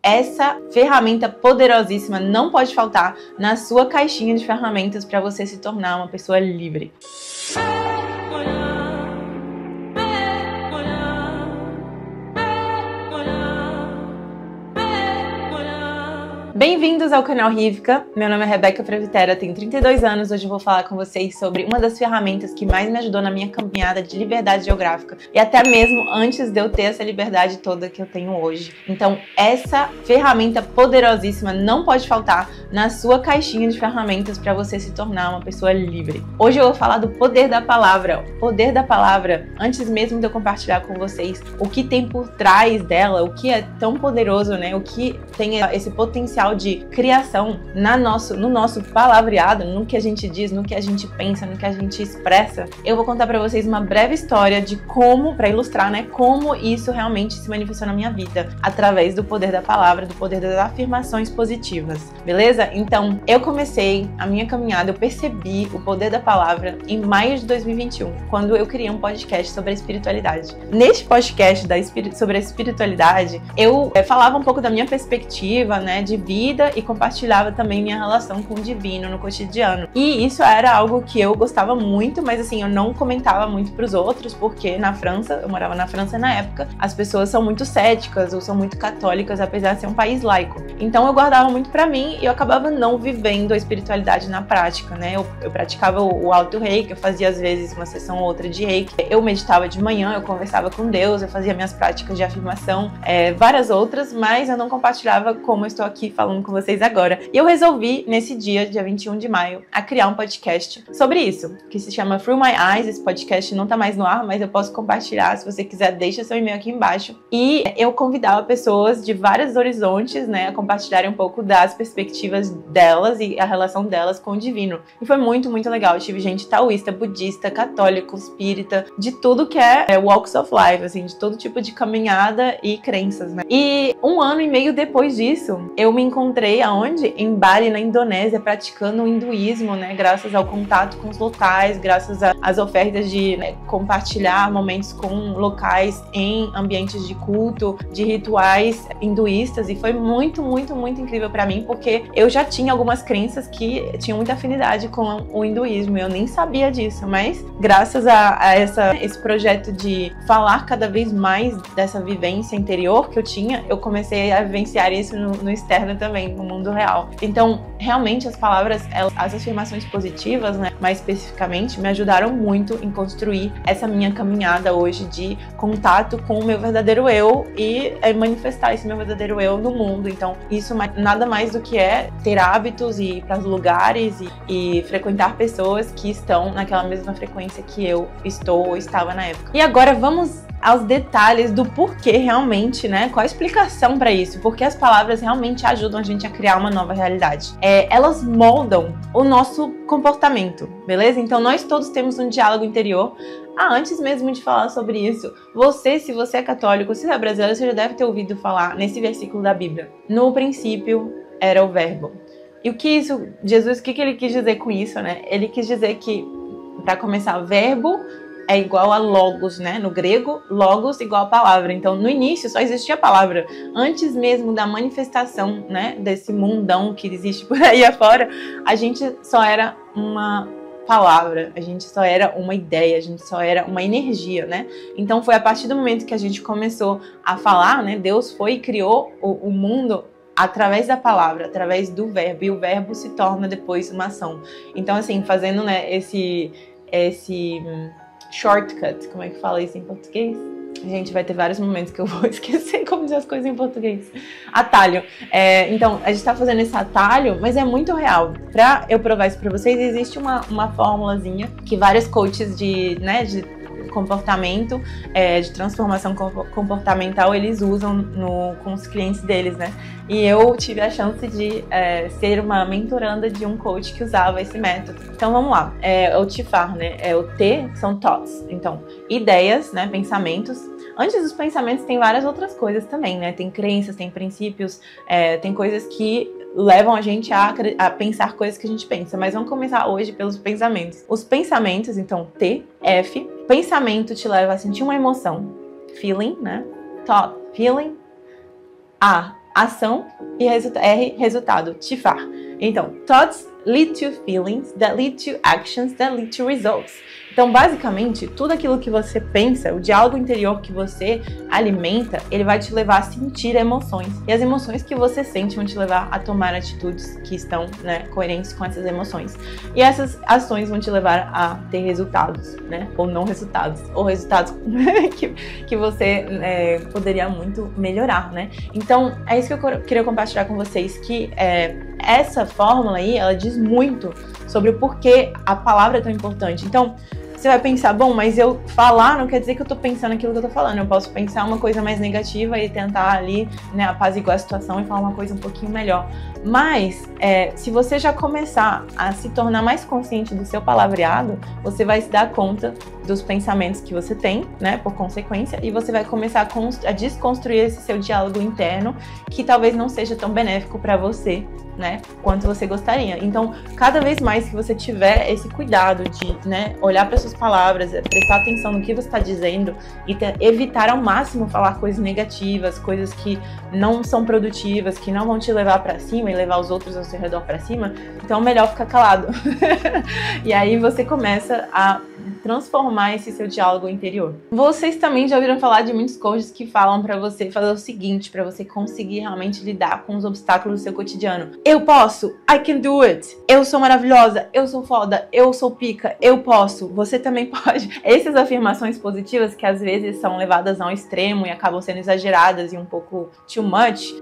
essa ferramenta poderosíssima não pode faltar na sua caixinha de ferramentas para você se tornar uma pessoa livre. Bem-vindos ao canal Rivka, meu nome é Rebeca Previtera, tenho 32 anos, hoje eu vou falar com vocês sobre uma das ferramentas que mais me ajudou na minha caminhada de liberdade geográfica e até mesmo antes de eu ter essa liberdade toda que eu tenho hoje. Então, essa ferramenta poderosíssima não pode faltar na sua caixinha de ferramentas para você se tornar uma pessoa livre. Hoje eu vou falar do poder da palavra. O poder da palavra, antes mesmo de eu compartilhar com vocês o que tem por trás dela, o que é tão poderoso, né? O que tem esse potencial de criação no nosso palavreado, no que a gente diz, no que a gente pensa, no que a gente expressa. Eu vou contar pra vocês uma breve história de como, pra ilustrar, né, como isso realmente se manifestou na minha vida, através do poder da palavra, do poder das afirmações positivas, beleza? Então, eu comecei a minha caminhada, eu percebi o poder da palavra em maio de 2021, quando eu criei um podcast sobre a espiritualidade. Neste podcast sobre a espiritualidade, eu falava um pouco da minha perspectiva, né, de vida e compartilhava também minha relação com o divino no cotidiano. E isso era algo que eu gostava muito, mas assim, eu não comentava muito pros outros, porque na França, eu morava na França na época, as pessoas são muito céticas ou são muito católicas, apesar de ser um país laico. Então eu guardava muito pra mim e eu acabava não vivendo a espiritualidade na prática, né? Eu praticava o alto reiki, eu fazia às vezes uma sessão ou outra de reiki, eu meditava de manhã, eu conversava com Deus, eu fazia minhas práticas de afirmação, várias outras, mas eu não compartilhava como eu estou aqui falando com vocês agora. E eu resolvi, nesse dia 21 de maio, a criar um podcast sobre isso, que se chama Through My Eyes. Esse podcast não tá mais no ar, mas eu posso compartilhar. Se você quiser, deixa seu e-mail aqui embaixo. E eu convidava pessoas de vários horizontes, né, a compartilharem um pouco das perspectivas delas e a relação delas com o divino. E foi muito, muito legal. Eu tive gente taoísta, budista, católico, espírita, de tudo que é walks of life, assim, de todo tipo de caminhada e crenças, né. E 1 ano e meio depois disso, eu me encontrei aonde? Em Bali, na Indonésia, praticando o hinduísmo, né? Graças ao contato com os locais, graças às ofertas de, né, compartilhar momentos com locais em ambientes de culto, de rituais hinduístas, e foi muito, muito, muito incrível pra mim, porque eu já tinha algumas crenças que tinham muita afinidade com o hinduísmo, eu nem sabia disso, mas graças a esse projeto de falar cada vez mais dessa vivência interior que eu tinha, eu comecei a vivenciar isso no externo também, no mundo real. Então, realmente as palavras, as afirmações positivas, né, mais especificamente, me ajudaram muito em construir essa minha caminhada hoje de contato com o meu verdadeiro eu e manifestar esse meu verdadeiro eu no mundo. Então, isso nada mais do que ter hábitos e ir para os lugares e frequentar pessoas que estão naquela mesma frequência que eu estou ou estava na época. E agora vamos aos detalhes do porquê realmente, né? Qual a explicação para isso? Porque as palavras realmente ajudam a gente a criar uma nova realidade. Elas moldam o nosso comportamento, beleza? Então nós todos temos um diálogo interior. Antes mesmo de falar sobre isso, se você é católico, se é brasileiro, você já deve ter ouvido falar nesse versículo da Bíblia. No princípio era o verbo. E o que isso, Jesus, o que ele quis dizer com isso, né? Ele quis dizer que, para começar, verbo é igual a logos, né? No grego, logos igual a palavra. Então, no início, só existia a palavra. Antes mesmo da manifestação, né, desse mundão que existe por aí afora, a gente só era uma palavra, a gente só era uma ideia, a gente só era uma energia, né? Então, foi a partir do momento que a gente começou a falar, né? Deus foi e criou o mundo através da palavra, através do verbo, e o verbo se torna depois uma ação. Então, assim, fazendo, né, esse shortcut, como é que fala isso em português? Gente, vai ter vários momentos que eu vou esquecer como dizer as coisas em português. Atalho. Então, a gente tá fazendo esse atalho, mas é muito real. Pra eu provar isso pra vocês, existe uma formulazinha que vários coaches de comportamento, de transformação comportamental, eles usam com os clientes deles, né? E eu tive a chance de ser uma mentoranda de um coach que usava esse método. Então vamos lá, o TFAR, né? O T são thoughts, então ideias, né? Pensamentos. Antes dos pensamentos tem várias outras coisas também, né? Tem crenças, tem princípios, tem coisas que levam a gente a pensar coisas que a gente pensa. Mas vamos começar hoje pelos pensamentos. Os pensamentos, então T, F. Pensamento te leva a sentir uma emoção. Feeling, né? Thought, feeling. A, ação e R, resultado, tifar. Então, thoughts lead to feelings that lead to actions that lead to results. Então, basicamente, tudo aquilo que você pensa, o diálogo interior que você alimenta, ele vai te levar a sentir emoções. E as emoções que você sente vão te levar a tomar atitudes que estão, né, coerentes com essas emoções. E essas ações vão te levar a ter resultados, né? Ou não resultados. Ou resultados que você poderia muito melhorar, né? Então, é isso que eu queria compartilhar com vocês, que essa fórmula aí, ela diz muito sobre o porquê a palavra é tão importante. Então, você vai pensar, bom, mas eu falar não quer dizer que eu tô pensando aquilo que eu tô falando. Eu posso pensar uma coisa mais negativa e tentar ali, né, apaziguar a situação e falar uma coisa um pouquinho melhor. Mas, se você já começar a se tornar mais consciente do seu palavreado, você vai se dar conta dos pensamentos que você tem, né, por consequência, e você vai começar a desconstruir esse seu diálogo interno, que talvez não seja tão benéfico para você, né, quanto você gostaria. Então, cada vez mais que você tiver esse cuidado de, né, olhar para suas palavras, prestar atenção no que você está dizendo e evitar ao máximo falar coisas negativas, coisas que não são produtivas, que não vão te levar para cima e levar os outros ao seu redor para cima, então é melhor ficar calado. E aí você começa a transformar esse seu diálogo interior. Vocês também já ouviram falar de muitos coaches que falam pra você fazer o seguinte, pra você conseguir realmente lidar com os obstáculos do seu cotidiano. Eu posso, I can do it. Eu sou maravilhosa, eu sou foda, eu sou pica, eu posso, você também pode. Essas afirmações positivas que às vezes são levadas ao extremo e acabam sendo exageradas e um pouco too much,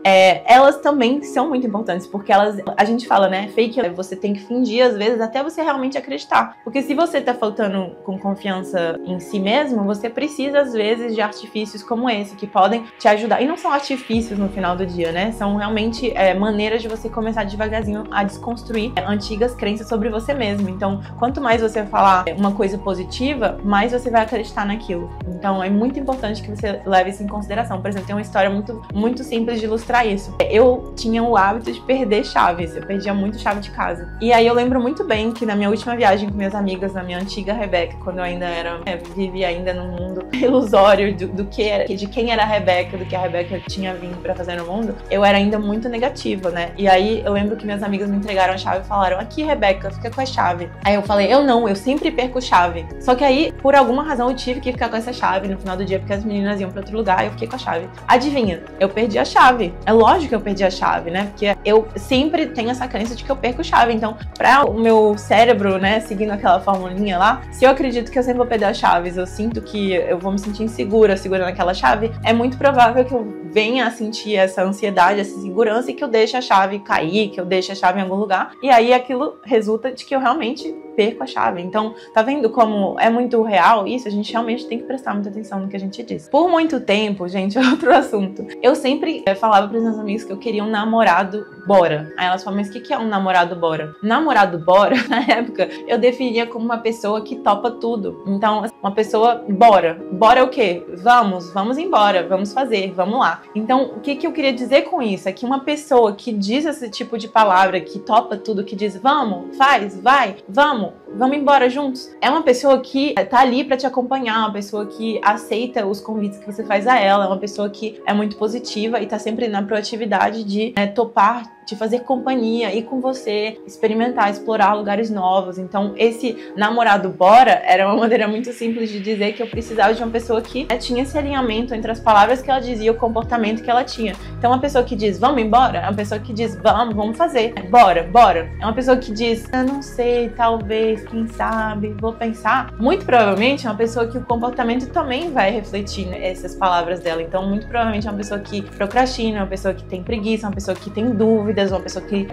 elas também são muito importantes, porque a gente fala, né, fake, você tem que fingir às vezes até você realmente acreditar. Porque se você tá faltando com confiança em si mesmo, você precisa às vezes de artifícios como esse, que podem te ajudar. E não são artifícios no final do dia, né? São realmente maneiras de você começar devagarzinho a desconstruir antigas crenças sobre você mesmo. Então, quanto mais você falar uma coisa positiva, mais você vai acreditar naquilo. Então, é muito importante que você leve isso em consideração. Por exemplo, tem uma história muito, muito simples de ilustrar isso. Eu tinha o hábito de perder chaves. Eu perdia muito chave de casa. E aí eu lembro muito bem que na minha última viagem com minhas amigas, na minha antiga Rebeca, quando eu ainda vivia ainda num mundo ilusório de quem era a Rebeca, do que a Rebeca tinha vindo pra fazer no mundo, eu era ainda muito negativa, né? E aí eu lembro que minhas amigas me entregaram a chave e falaram: aqui, Rebeca, fica com a chave. Aí eu falei: eu sempre perco chave. Só que aí, por alguma razão, eu tive que ficar com essa chave no final do dia, porque as meninas iam pra outro lugar e eu fiquei com a chave. Adivinha? Eu perdi a chave. É lógico que eu perdi a chave, né? Porque eu sempre tenho essa crença de que eu perco chave. Então, pra o meu cérebro, né, seguindo aquela formulinha lá, se eu acredito que eu sempre vou perder as chaves, eu sinto que eu vou me sentir insegura segurando aquela chave, é muito provável que eu venha a sentir essa ansiedade, essa insegurança e que eu deixe a chave cair, que eu deixe a chave em algum lugar, e aí aquilo resulta de que eu realmente perco a chave. Então, tá vendo como é muito real isso? A gente realmente tem que prestar muita atenção no que a gente diz. Por muito tempo, gente, outro assunto, eu sempre falava pros meus amigos que eu queria um namorado bora. Aí elas falavam: mas o que é um namorado bora? Namorado bora, na época, eu definia como uma pessoa que topa tudo. Então, uma pessoa bora. Bora é o quê? Vamos embora, vamos fazer, vamos lá. Então, o que eu queria dizer com isso? É que uma pessoa que diz esse tipo de palavra, que topa tudo, que diz vamos, faz, vai, vamos embora juntos, é uma pessoa que tá ali pra te acompanhar, uma pessoa que aceita os convites que você faz a ela, é uma pessoa que é muito positiva e tá sempre na proatividade de topar, de fazer companhia, ir com você, experimentar, explorar lugares novos. Então, esse namorado bora era uma maneira muito simples de dizer que eu precisava de uma pessoa que tinha esse alinhamento entre as palavras que ela dizia e o comportamento que ela tinha. Então, uma pessoa que diz vamos embora, é uma pessoa que diz vamos fazer, bora. É uma pessoa que diz eu não sei, talvez, quem sabe, vou pensar. Muito provavelmente é uma pessoa que o comportamento também vai refletir essas palavras dela. Então, muito provavelmente é uma pessoa que procrastina, uma pessoa que tem preguiça, uma pessoa que tem dúvida, uma pessoa que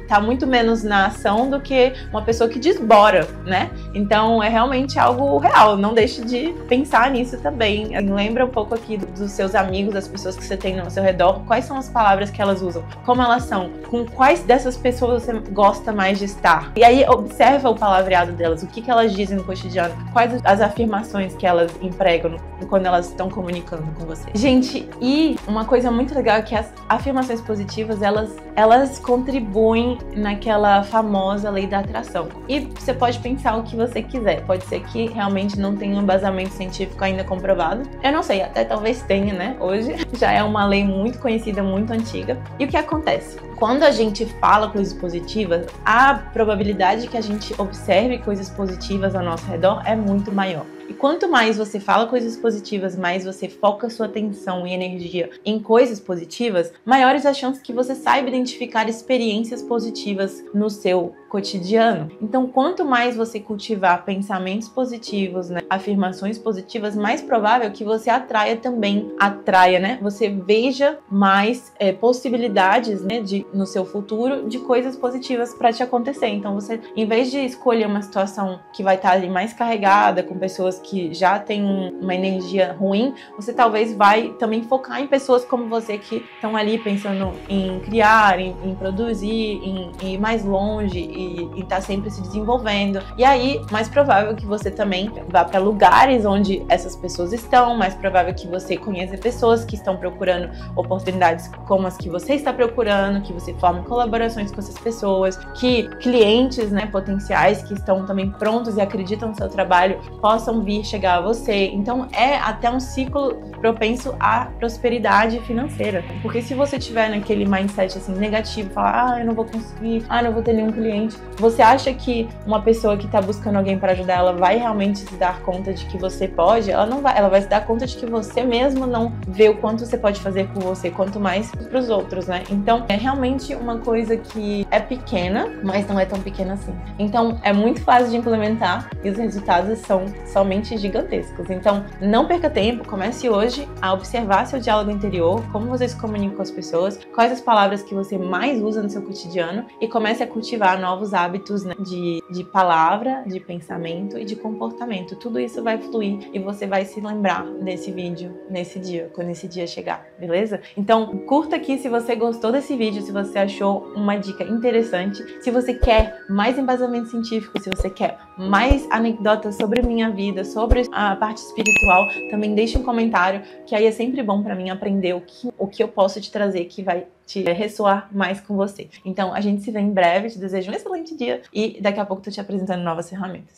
tá muito menos na ação do que uma pessoa que diz bora, né? Então é realmente algo real, não deixe de pensar nisso também. Lembra um pouco aqui dos seus amigos, das pessoas que você tem no seu redor, quais são as palavras que elas usam, como elas são, com quais dessas pessoas você gosta mais de estar. E aí observa o palavreado delas, o que elas dizem no cotidiano, quais as afirmações que elas empregam quando elas estão comunicando com você. Gente, e uma coisa muito legal é que as afirmações positivas, elas contribuem naquela famosa lei da atração. E você pode pensar o que você quiser, pode ser que realmente não tenha um embasamento científico ainda comprovado. Eu não sei, até talvez tenha, né? Hoje já é uma lei muito conhecida, muito antiga. E o que acontece? Quando a gente fala coisas positivas, a probabilidade que a gente observe coisas positivas ao nosso redor é muito maior. E quanto mais você fala coisas positivas, mais você foca sua atenção e energia em coisas positivas, maiores as chances que você saiba identificar experiências positivas no seu cotidiano. Então, quanto mais você cultivar pensamentos positivos, né, afirmações positivas, mais provável que você atraia, né? Você veja mais possibilidades, né, no seu futuro de coisas positivas para te acontecer. Então, você, em vez de escolher uma situação que vai estar ali mais carregada, com pessoas que já têm uma energia ruim, você talvez vai também focar em pessoas como você que estão ali pensando em criar, em produzir, em ir mais longe e estar sempre se desenvolvendo. E aí, mais provável que você também vá para lugares onde essas pessoas estão, mais provável que você conheça pessoas que estão procurando oportunidades como as que você está procurando, que você forme colaborações com essas pessoas, que clientes, né, potenciais que estão também prontos e acreditam no seu trabalho possam vir chegar a você. Então é até um ciclo propenso à prosperidade financeira. Porque se você tiver naquele mindset assim negativo, falar, eu não vou conseguir, não vou ter nenhum cliente, você acha que uma pessoa que está buscando alguém para ajudar ela vai realmente se dar conta de que você pode? Ela não vai, ela vai se dar conta de que você mesmo não vê o quanto você pode fazer por você, quanto mais para os outros, né? Então é realmente uma coisa que é pequena, mas não é tão pequena assim. Então é muito fácil de implementar e os resultados são somente gigantescos. Então não perca tempo, comece hoje a observar seu diálogo interior, como você se comunica com as pessoas, quais as palavras que você mais usa no seu cotidiano e comece a cultivar novos hábitos, né, de palavra, de pensamento e de comportamento. Tudo isso vai fluir e você vai se lembrar desse vídeo nesse dia, quando esse dia chegar, beleza? Então curta aqui se você gostou desse vídeo, se você achou uma dica interessante, se você quer mais embasamento científico, se você quer mais anedotas sobre minha vida, sobre a parte espiritual, também deixe um comentário, que aí é sempre bom pra mim aprender o que eu posso te trazer que vai te ressoar mais com você. Então a gente se vê em breve, te desejo um excelente dia e daqui a pouco tô te apresentando novas ferramentas.